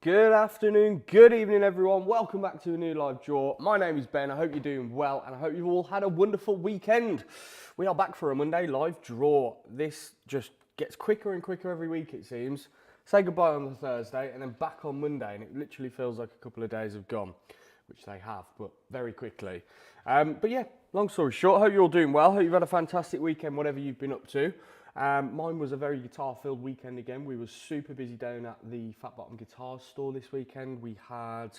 Good afternoon, good evening, everyone. Welcome back to a new live draw. My name is Ben. I hope you're doing well, and I hope you've all had a wonderful weekend. We are back for a Monday live draw. This just gets quicker and quicker every week, it seems. Say goodbye on the Thursday, and then back on Monday, and it literally feels like a couple of days have gone, which they have, but very quickly. But yeah, long story short, hope you're all doing well. Hope you've had a fantastic weekend, whatever you've been up to. Mine was a very guitar-filled weekend again. We were super busy down at the Fat Bottom Guitars store this weekend. We had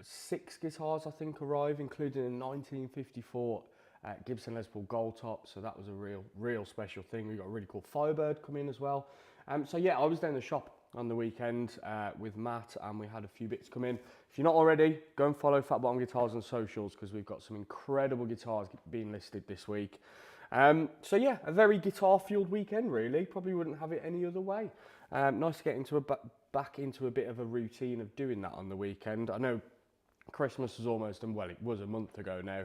6 guitars, I think, arrive, including a 1954 Gibson Les Paul Gold Top. So that was a real special thing. We got a really cool Firebird come in as well. So yeah, I was down the shop on the weekend with Matt, and we had a few bits come in. If you're not already, go and follow Fat Bottom Guitars on socials, because we've got some incredible guitars being listed this week. So yeah, a very guitar-fueled weekend, really. Probably wouldn't have it any other way. Nice to get into back into a bit of a routine of doing that on the weekend. I know Christmas is almost, and well, it was a month ago now.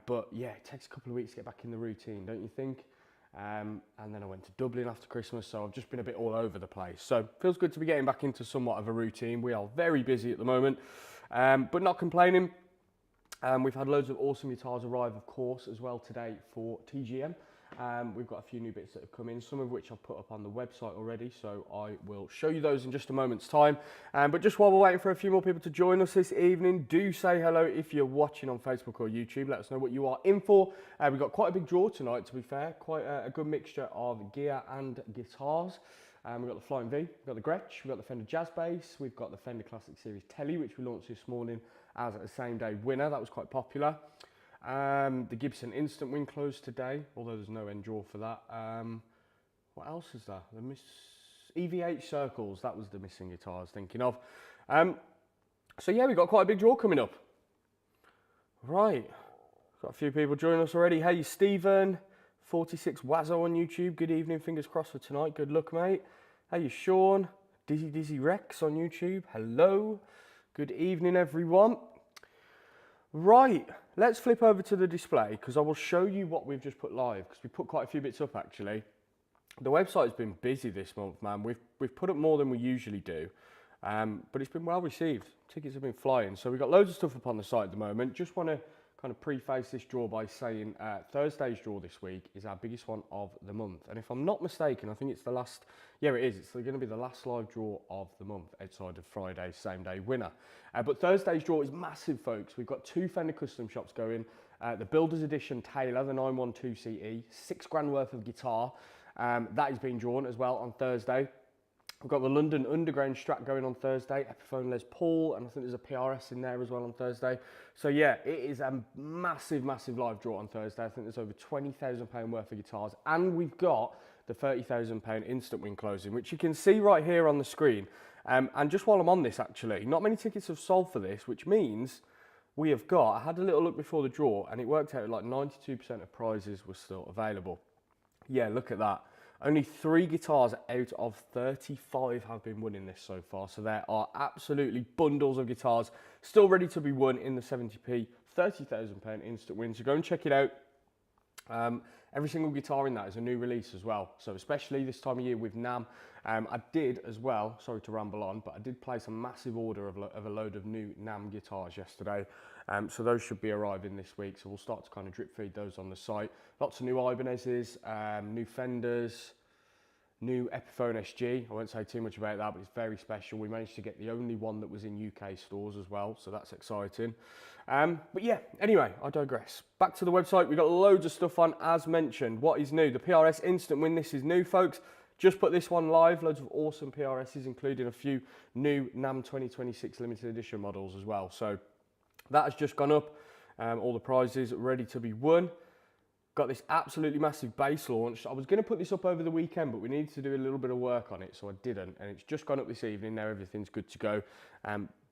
But yeah, it takes a couple of weeks to get back in the routine, don't you think? And then I went to Dublin after Christmas, so I've just been a bit all over the place. So feels good to be getting back into somewhat of a routine. We are very busy at the moment, but not complaining. We've had loads of awesome guitars arrive, of course, as well today for TGM. We've got a few new bits that have come in, some of which I've put up on the website already, so I will show you those in just a moment's time. But just while we're waiting for a few more people to join us this evening, do say hello if you're watching on Facebook or YouTube. Let us know what you are in for. We've got quite a big draw tonight, to be fair. Quite a good mixture of gear and guitars. We've got the Flying V, we've got the Gretsch, we've got the Fender Jazz Bass, we've got the Fender Classic Series Telly, which we launched this morning as a same-day winner. That was quite popular. The Gibson Instant Win closed today, although there's no end draw for that. What else is there? The EVH Circles, that was the missing guitar I was thinking of. So yeah, we've got quite a big draw coming up. Right, got a few people joining us already. Hey, Stephen, 46 Wazzo on YouTube. Good evening, fingers crossed for tonight. Good luck, mate. Hey, Sean, Dizzy Rex on YouTube. Hello. Good evening, everyone. Right, let's flip over to the display, because I will show you what we've just put live, because we put quite a few bits up actually. The website's been busy this month, man. We've put up more than we usually do, but it's been well received. Tickets have been flying, so we've got loads of stuff up on the site at the moment. Just want to kind of preface this draw by saying Thursday's draw this week is our biggest one of the month, and if I'm not mistaken, I think it's the last, yeah it is, it's going to be the last live draw of the month outside of Friday's same day winner. But Thursday's draw is massive, folks. We've got 2 Fender custom shops going. The Builder's Edition Taylor, the 912 CE, £6 worth of guitar, that is being drawn as well on Thursday. We've got the London Underground Strat going on Thursday, Epiphone Les Paul, and I think there's a PRS in there as well on Thursday. So yeah, it is a massive live draw on Thursday. I think there's over £20,000 worth of guitars, and we've got the £30,000 instant win closing, which you can see right here on the screen. And just while I'm on this, actually, not many tickets have sold for this, which means we have got, I had a little look before the draw, and it worked out like 92% of prizes were still available. Yeah, look at that. Only 3 guitars out of 35 have been winning this so far. So there are absolutely bundles of guitars still ready to be won in the 70p, £30,000 instant win. So go and check it out. Every single guitar in that is a new release as well. So especially this time of year with NAMM, I did as well, sorry to ramble on, but I did place a massive order of a load of new NAMM guitars yesterday. So those should be arriving this week. So we'll start to kind of drip feed those on the site. Lots of new Ibanez's, new Fenders, new Epiphone SG. I won't say too much about that, but it's very special. We managed to get the only one that was in UK stores as well, so that's exciting. But yeah, anyway, I digress. Back to the website, we've got loads of stuff on, as mentioned. What is new? The PRS Instant Win, this is new, folks. Just put this one live, loads of awesome PRSs, including a few new NAMM 2026 limited edition models as well. So that has just gone up, all the prizes ready to be won. Got this absolutely massive bass launch. I was going to put this up over the weekend, but we needed to do a little bit of work on it, so I didn't. And it's just gone up this evening. Now everything's good to go.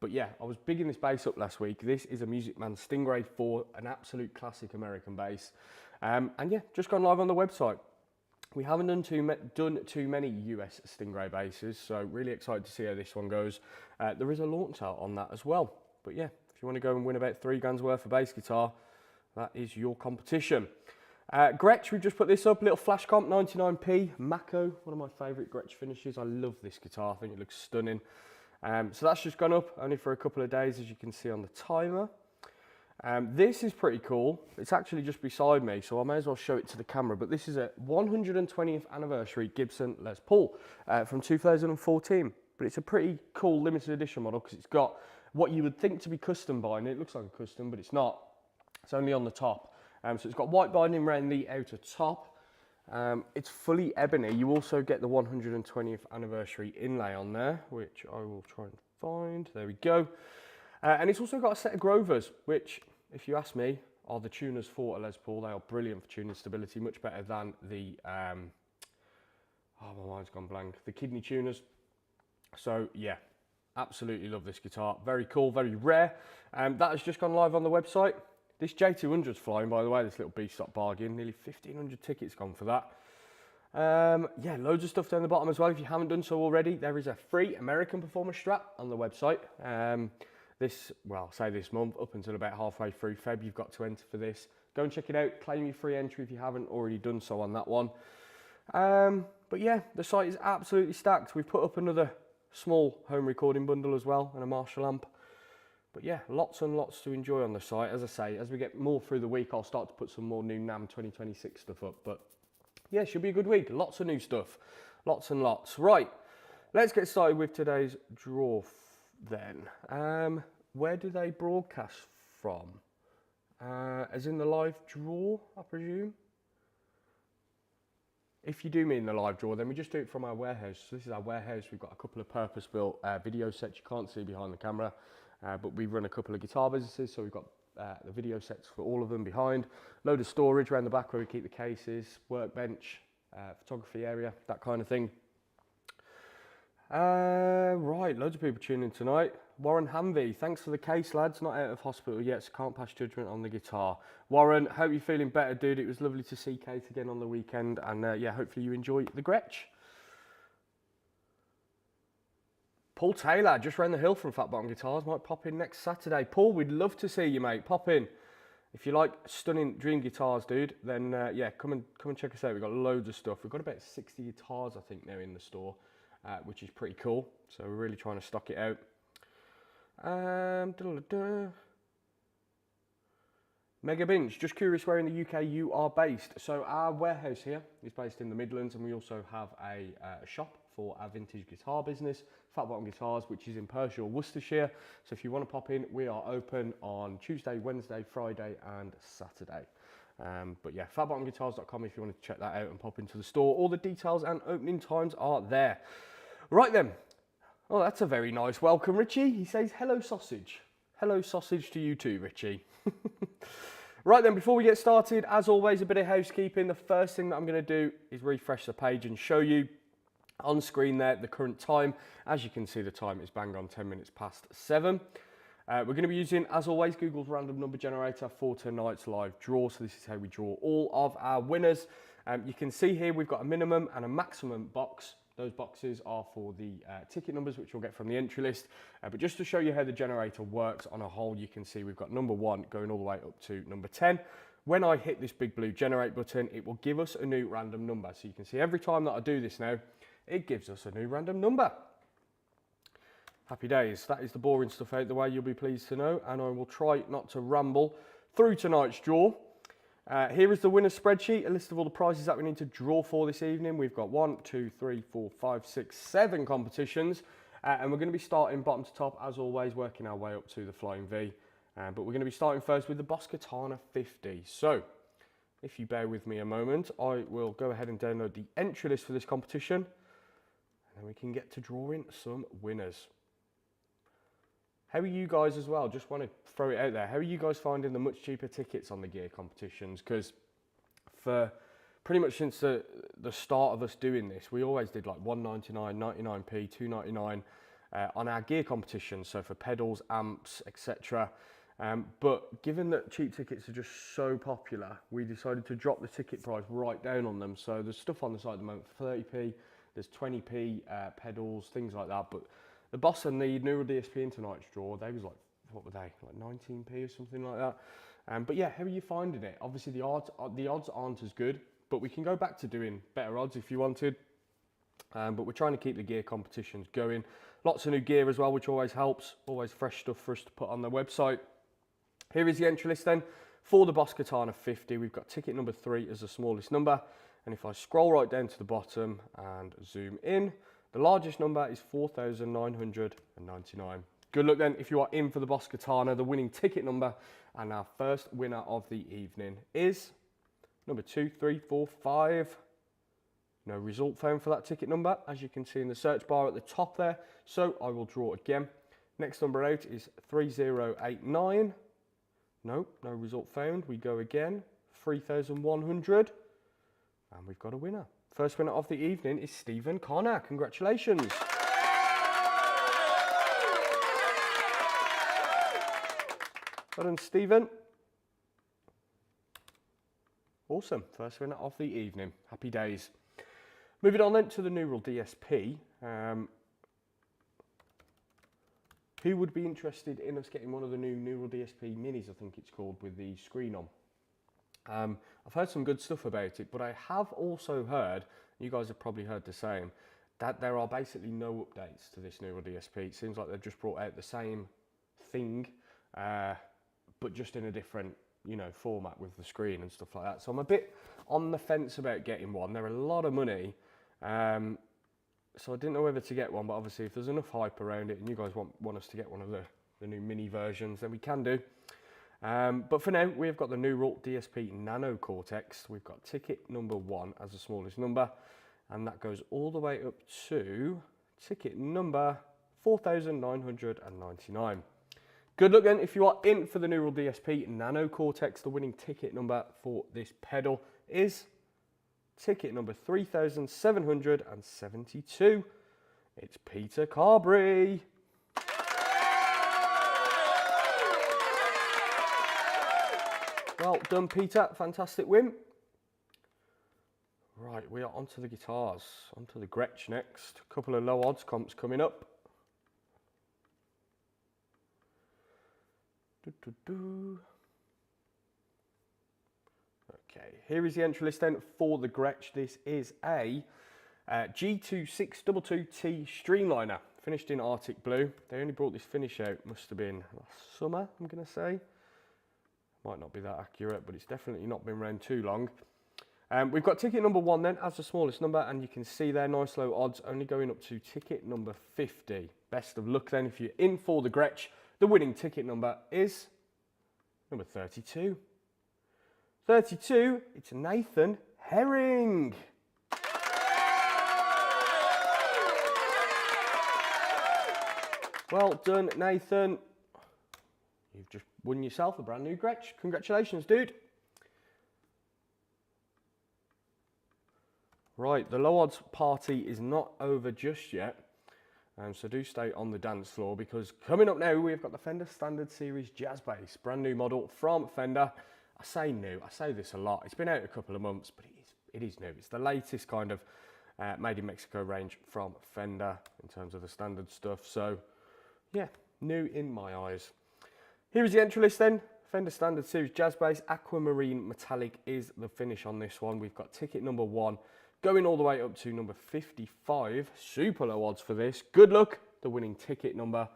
But yeah, I was bigging this bass up last week. This is a Music Man Stingray 4, an absolute classic American bass. And yeah, just gone live on the website. We haven't done too many US Stingray basses, so really excited to see how this one goes. There is a launch out on that as well. But yeah, if you want to go and win about £3 worth of bass guitar, that is your competition. Gretsch, we've just put this up, little flash comp, 99p, Mako, one of my favourite Gretsch finishes. I love this guitar, I think it looks stunning. So that's just gone up, only for a couple of days, as you can see on the timer. This is pretty cool. It's actually just beside me, so I may as well show it to the camera, but this is a 120th anniversary Gibson Les Paul from 2014. But it's a pretty cool limited edition model because it's got what you would think to be custom binding. It looks like a custom, but it's not. It's only on the top. So it's got white binding around the outer top. It's fully ebony. You also get the 120th anniversary inlay on there, which I will try and find. There we go. And it's also got a set of Grovers, which, if you ask me, are the tuners for a Les Paul. They are brilliant for tuning stability, much better than the, oh, my mind's gone blank, the kidney tuners. So yeah, absolutely love this guitar. Very cool, very rare. That has just gone live on the website. This J200's flying, by the way, this little B-stock bargain. Nearly 1,500 tickets gone for that. Yeah, loads of stuff down the bottom as well. If you haven't done so already, there is a free American Performance strap on the website. Well, say this month, up until about halfway through Feb, you've got to enter for this. Go and check it out. Claim your free entry if you haven't already done so on that one. But yeah, the site is absolutely stacked. We've put up another small home recording bundle as well and a Marshall amp. But yeah, lots and lots to enjoy on the site. As I say, as we get more through the week, I'll start to put some more new NAMM 2026 stuff up. But yeah, it should be a good week. Lots of new stuff. Lots and lots. Right, let's get started with today's draw then. Where do they broadcast from? As in the live draw, I presume? If you do mean the live draw, then we just do it from our warehouse. So this is our warehouse. We've got a couple of purpose-built video sets you can't see behind the camera. But we run a couple of guitar businesses, so we've got the video sets for all of them behind. Load of storage around the back where we keep the cases, workbench, photography area, that kind of thing. Right, loads of people tuning in tonight. Warren Hanvey, thanks for the case, lads. Not out of hospital yet, so can't pass judgment on the guitar. Warren, hope you're feeling better, dude. It was lovely to see Kate again on the weekend, and yeah, hopefully you enjoy the Gretsch. Paul Taylor, just round the hill from Fat Bottom Guitars, might pop in next Saturday. Paul, we'd love to see you, mate. Pop in. If you like stunning dream guitars, dude, then yeah, come and check us out. We've got loads of stuff. We've got about 60 guitars, I think, now in the store, which is pretty cool. So we're really trying to stock it out. Mega Binge, just curious where in the UK you are based. So our warehouse here is based in the Midlands, and we also have a shop for our vintage guitar business, Fat Bottom Guitars, which is in Pershore, Worcestershire. So if you want to pop in, we are open on Tuesday, Wednesday, Friday and Saturday. But yeah, fatbottomguitars.com if you want to check that out and pop into the store. All the details and opening times are there. Right then. Oh, that's a very nice welcome, Richie. He says, hello sausage. Hello sausage to you too, Richie. Right then, before we get started, as always, a bit of housekeeping. The first thing that I'm going to do is refresh the page and show you on screen there the current time. As you can see, the time is bang on 10 minutes past 7. We're going to be using, as always, Google's random number generator for tonight's live draw. So this is how we draw all of our winners. You can see here we've got a minimum and a maximum box. Those boxes are for the ticket numbers, which you'll get from the entry list. But just to show you how the generator works on a whole, you can see we've got number 1 going all the way up to number 10. When I hit this big blue generate button, it will give us a new random number. So you can see every time that I do this now, it gives us a new random number. Happy days. That is the boring stuff out the way, you'll be pleased to know, and I will try not to ramble through tonight's draw. Here is the winner's spreadsheet, a list of all the prizes that we need to draw for this evening. We've got 1, 2, 3, 4, 5, 6, 7 competitions, and we're going to be starting bottom to top, as always, working our way up to the Flying V. But we're going to be starting first with the Boss Katana 50. So, if you bear with me a moment, I will go ahead and download the entry list for this competition. And then we can get to drawing some winners. How are you guys as well? Just want to throw it out there. How are you guys finding the much cheaper tickets on the gear competitions? Because for pretty much since the start of us doing this, we always did like $1.99, 99p, $2.99 on our gear competitions. So for pedals, amps, etc. But given that cheap tickets are just so popular, we decided to drop the ticket price right down on them. So there's stuff on the site at the moment for 30p. There's 20p pedals, things like that. But the Boss and the Neural DSP in tonight's draw, they was like, what were they? Like 19p or something like that. But yeah, how are you finding it? Obviously the odds aren't as good, but we can go back to doing better odds if you wanted. But we're trying to keep the gear competitions going. Lots of new gear as well, which always helps. Always fresh stuff for us to put on the website. Here is the entry list then. For the Boss Katana 50, we've got ticket number 3 as the smallest number. And if I scroll right down to the bottom and zoom in, the largest number is 4,999. Good luck then if you are in for the Boss Katana. The winning ticket number and our first winner of the evening is number 2345. No result found for that ticket number, as you can see in the search bar at the top there. So I will draw again. Next number out is 3089. Nope, no result found. We go again. 3100. And we've got a winner. First winner of the evening is Stephen Connor. Congratulations. Well done, Stephen. Awesome. First winner of the evening. Happy days. Moving on then to the Neural DSP. Who would be interested in us getting one of the new Neural DSP minis, I think it's called, with the screen on? I've heard some good stuff about it, but I have also heard, you guys have probably heard the same, that there are basically no updates to this Neural DSP. It seems like they've just brought out the same thing, but just in a different, format with the screen and stuff like that. So I'm a bit on the fence about getting one. They're a lot of money. So I didn't know whether to get one, but obviously if there's enough hype around it and you guys want us to get one of the new mini versions, then we can do. But for now, we've got the Neural DSP Nano Cortex. We've got ticket number 1 as the smallest number, and that goes all the way up to ticket number 4,999. Good luck then if you are in for the Neural DSP Nano Cortex. The winning ticket number for this pedal is ticket number 3,772. It's Peter Carberry. Well done, Peter. Fantastic win. Right, we are onto the guitars. Onto the Gretsch next. A couple of low odds comps coming up. Okay, here is the entry list then for the Gretsch. This is a G2622T Streamliner, finished in Arctic Blue. They only brought this finish out, must have been last summer, I'm going to say. Might not be that accurate, but it's definitely not been around too long. We've got ticket number 1 then as the smallest number, and you can see there, nice low odds, only going up to ticket number 50. Best of luck then if you're in for the Gretsch. The winning ticket number is number 32. 32, it's Nathan Herring. Well done, Nathan. You've just won yourself a brand new Gretsch. Congratulations, dude. Right, the low odds party is not over just yet. So do stay on the dance floor, because coming up now, we've got the Fender Standard Series Jazz Bass, brand new model from Fender. I say new, I say this a lot. It's been out a couple of months, but it is new. It's the latest kind of made in Mexico range from Fender in terms of the standard stuff. So yeah, new in my eyes. Here is the entry list then. Fender Standard Series Jazz Bass, Aquamarine Metallic is the finish on this one. We've got ticket number 1 going all the way up to number 55. Super low odds for this. Good luck. The winning ticket number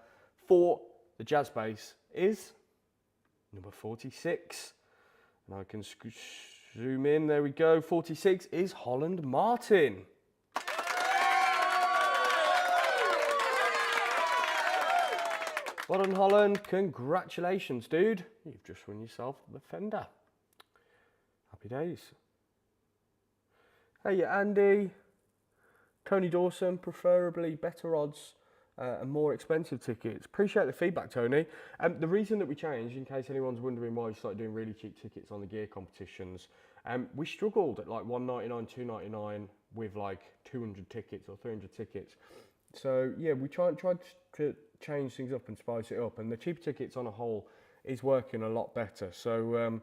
for the Jazz Bass is number 46. And I can zoom in. There we go. 46 is Holland Martin. Well done, Holland. Congratulations, dude. You've just won yourself the Fender. Happy days. Hey, Andy. Tony Dawson, preferably better odds and more expensive tickets. Appreciate the feedback, Tony. The reason that we changed, in case anyone's wondering why we started doing really cheap tickets on the gear competitions, we struggled at like $199, $299 with like 200 tickets or 300 tickets. So yeah, we tried to change things up and spice it up, and the cheap tickets on a whole is working a lot better. So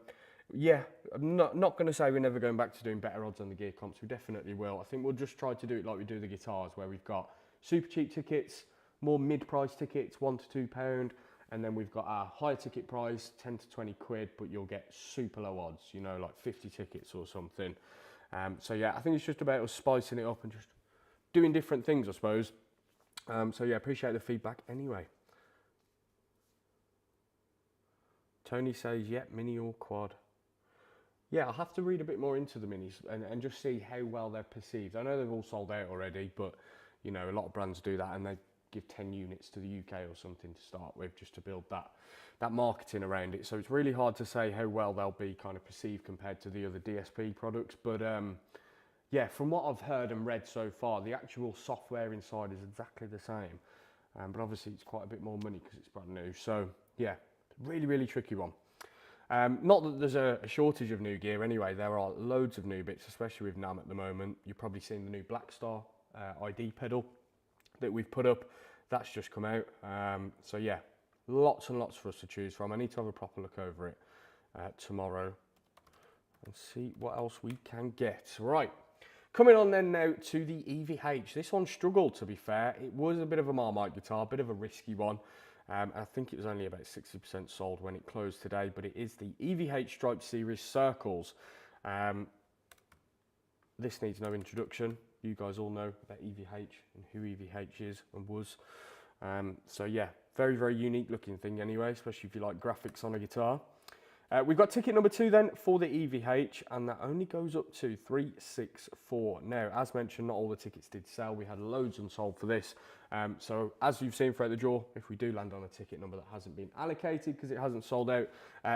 yeah, I'm not going to say we're never going back to doing better odds on the gear comps. We definitely will. I think we'll just try to do it like we do the guitars, where we've got super cheap tickets, more mid-price tickets, £1 to £2, And then we've got our higher ticket price, 10 to 20 quid, but you'll get super low odds, you know, like 50 tickets or something. So yeah, I think it's just about us spicing it up and just doing different things, I suppose. So yeah, appreciate the feedback anyway. Tony says, yeah, mini or quad. Yeah, I'll have to read a bit more into the minis and just see how well they're perceived. I know they've all sold out already, but you know, a lot of brands do that and they give 10 units to the UK or something to start with, just to build that marketing around it. So it's really hard to say how well they'll be kind of perceived compared to the other DSP products. But yeah, from what I've heard and read so far, the actual software inside is exactly the same. But obviously it's quite a bit more money because it's brand new. So yeah, really, really tricky one. Not that there's a shortage of new gear anyway. There are loads of new bits, especially with NAMM at the moment. You've probably seen the new Blackstar ID pedal that we've put up. That's just come out. So yeah, lots and lots for us to choose from. I need to have a proper look over it tomorrow and see what else we can get. Right, coming on then now to the EVH. This one struggled, to be fair. It was a bit of a Marmite guitar, a bit of a risky one. I think it was only about 60% sold when it closed today, but it is the EVH Stripe Series Circles. This needs no introduction. You guys all know about EVH and who EVH is and was. So yeah, very, very unique looking thing anyway, especially if you like graphics on a guitar. We've got ticket number 2 then for the EVH, and that only goes up to 364. Now, as mentioned, not all the tickets did sell. We had loads unsold for this. So as you've seen throughout the draw, if we do land on a ticket number that hasn't been allocated because it hasn't sold out,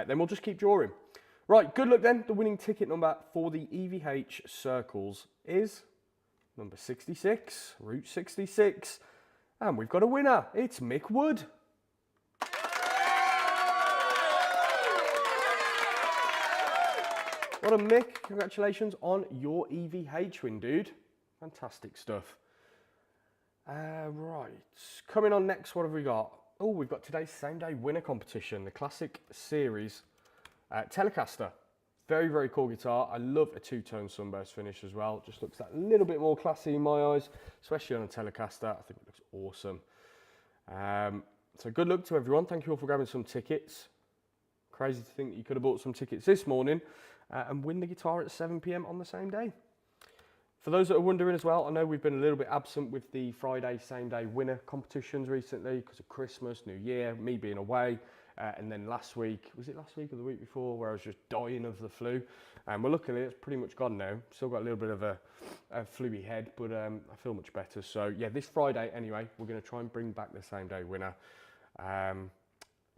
then we'll just keep drawing. Right, good luck then. The winning ticket number for the EVH Circles is number 66, Route 66. And we've got a winner. It's Mick Wood. What a Mick, congratulations on your EVH win, dude. Fantastic stuff. Right, coming on next, what have we got? Oh, we've got today's same day winner competition, the Classic Series Telecaster. Very, very cool guitar. I love a two-tone sunburst finish as well. Just looks that little bit more classy in my eyes, especially on a Telecaster. I think it looks awesome. So good luck to everyone. Thank you all for grabbing some tickets. Crazy to think that you could have bought some tickets this morning and win the guitar at 7 PM on the same day. For those that are wondering as well, I know we've been a little bit absent with the Friday same day winner competitions recently because of Christmas, New Year, me being away. And then last week, was it last week or the week before, where I was just dying of the flu? Well, luckily it's pretty much gone now. Still got a little bit of a fluey head, but I feel much better. So yeah, this Friday anyway, we're going to try and bring back the same day winner.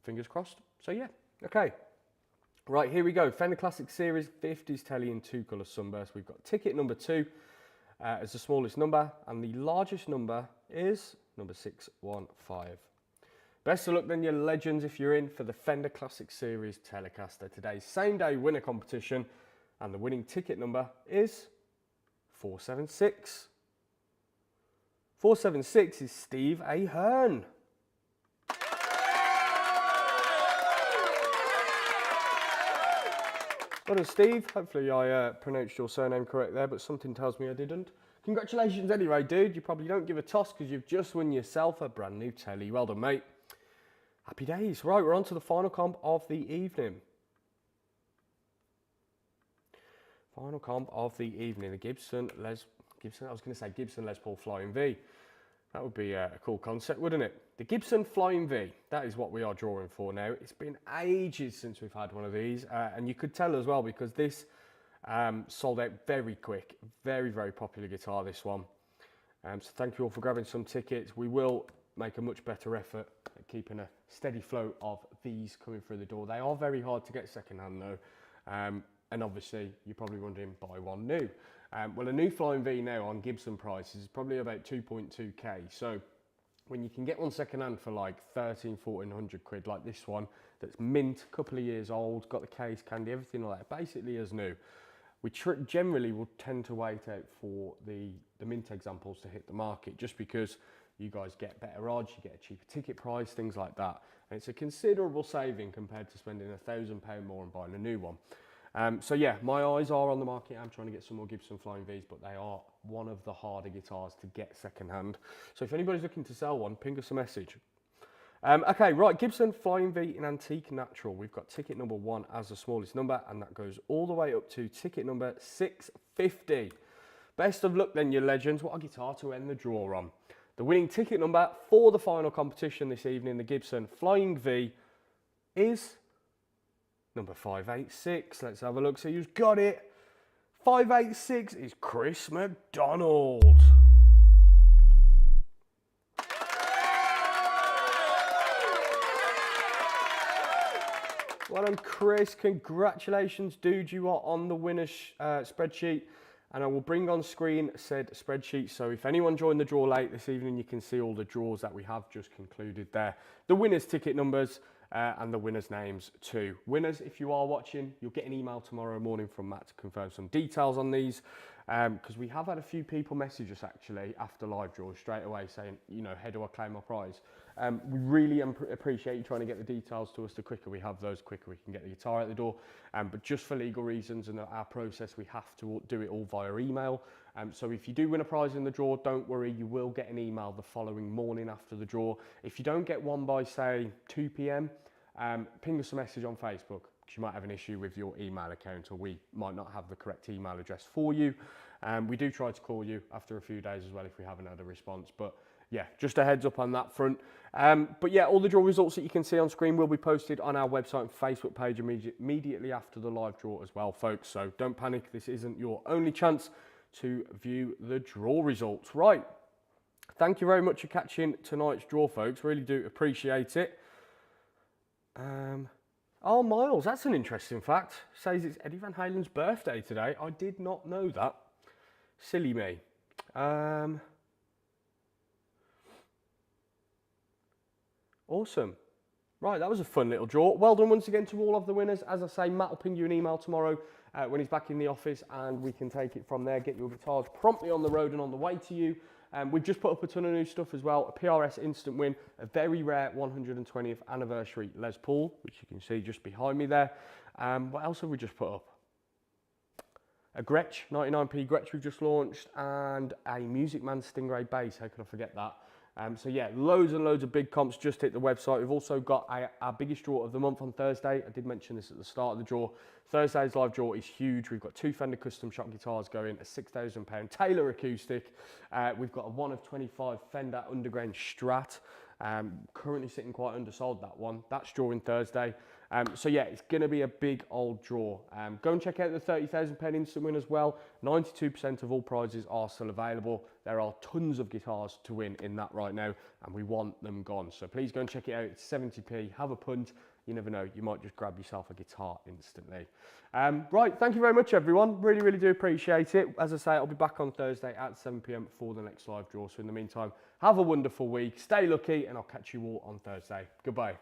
Fingers crossed. So yeah, okay. Right, here we go. Fender Classic Series 50s Telly in 2-colour sunburst. We've got ticket number 2 as the smallest number, and the largest number is number 615. Best of luck then, you legends, if you're in for the Fender Classic Series Telecaster. Today's same day winner competition, and the winning ticket number is 476. 476 is Steve Ahern. Well done, Steve. Hopefully I pronounced your surname correct there, but something tells me I didn't. Congratulations anyway, dude. You probably don't give a toss because you've just won yourself a brand new telly. Well done, mate. Happy days. Right, we're on to the final comp of the evening. Final comp of the evening. The Gibson Les Paul Flying V. That would be a cool concept, wouldn't it? The Gibson Flying V. That is what we are drawing for now. It's been ages since we've had one of these. And you could tell as well because this sold out very quick. Very, very popular guitar, this one. So thank you all for grabbing some tickets. We will make a much better effort at keeping a steady flow of these coming through the door. They are very hard to get secondhand though. And obviously you're probably wondering, buy one new. Well, a new Flying V now on Gibson prices is probably about 2.2k. So when you can get one secondhand for like 1400 quid, like this one, that's mint, a couple of years old, got the case, candy, everything like that, basically as new. We generally will tend to wait out for the mint examples to hit the market, just because you guys get better odds, you get a cheaper ticket price, things like that. And it's a considerable saving compared to spending £1,000 more and buying a new one. So yeah, my eyes are on the market. I'm trying to get some more Gibson Flying Vs, but they are one of the harder guitars to get secondhand. So if anybody's looking to sell one, ping us a message. Okay, right, Gibson Flying V in Antique Natural. We've got ticket number 1 as the smallest number, and that goes all the way up to ticket number 650. Best of luck then, you legends. What a guitar to end the draw on. The winning ticket number for the final competition this evening, the Gibson Flying V, is number 586. Let's have a look, see who's got it. 586 is Chris McDonald. Well done, Chris. Congratulations, dude. You are on the winner's spreadsheet. And I will bring on screen said spreadsheet. So if anyone joined the draw late this evening, you can see all the draws that we have just concluded there. The winners' ticket numbers and the winners' names too. Winners, if you are watching, you'll get an email tomorrow morning from Matt to confirm some details on these. Because we have had a few people message us actually after live draws straight away saying, you know, how do I claim my prize? We really appreciate you trying to get the details to us. The quicker we have those, the quicker we can get the guitar out the door. But just for legal reasons and our process, we have to do it all via email. So if you do win a prize in the draw, don't worry, you will get an email the following morning after the draw. If you don't get one by, say, 2 p.m, ping us a message on Facebook. You might have an issue with your email account, or we might not have the correct email address for you. We do try to call you after a few days as well if we haven't had a response. But yeah, just a heads up on that front. But yeah, all the draw results that you can see on screen will be posted on our website and Facebook page immediately after the live draw as well, folks. So don't panic. This isn't your only chance to view the draw results. Right. Thank you very much for catching tonight's draw, folks. Really do appreciate it. Oh, Miles, that's an interesting fact. Says it's Eddie Van Halen's birthday today. I did not know that. Silly me. Awesome. Right, that was a fun little draw. Well done once again to all of the winners. As I say, Matt will ping you an email tomorrow when he's back in the office, and we can take it from there, get your guitars promptly on the road and on the way to you. We've just put up a ton of new stuff as well. A PRS instant win, a very rare 120th anniversary Les Paul, which you can see just behind me there. What else have we just put up? A Gretsch, 99p Gretsch we've just launched, and a Music Man Stingray bass. How could I forget that? So yeah, loads and loads of big comps just hit the website. We've also got our biggest draw of the month on Thursday. I did mention this at the start of the draw. Thursday's live draw is huge. We've got 2 Fender Custom Shop guitars going, a £6,000 Taylor acoustic. We've got a 1 of 25 Fender Underground Strat. Currently sitting quite undersold, that one. That's drawing Thursday. So yeah, it's going to be a big old draw. Go and check out the £30,000 instant win as well. 92% of all prizes are still available. There are tons of guitars to win in that right now, and we want them gone. So please go and check it out. It's 70p. Have a punt. You never know, you might just grab yourself a guitar instantly. Right, thank you very much, everyone. Really, really do appreciate it. As I say, I'll be back on Thursday at 7 p.m. for the next live draw. So in the meantime, have a wonderful week. Stay lucky, and I'll catch you all on Thursday. Goodbye.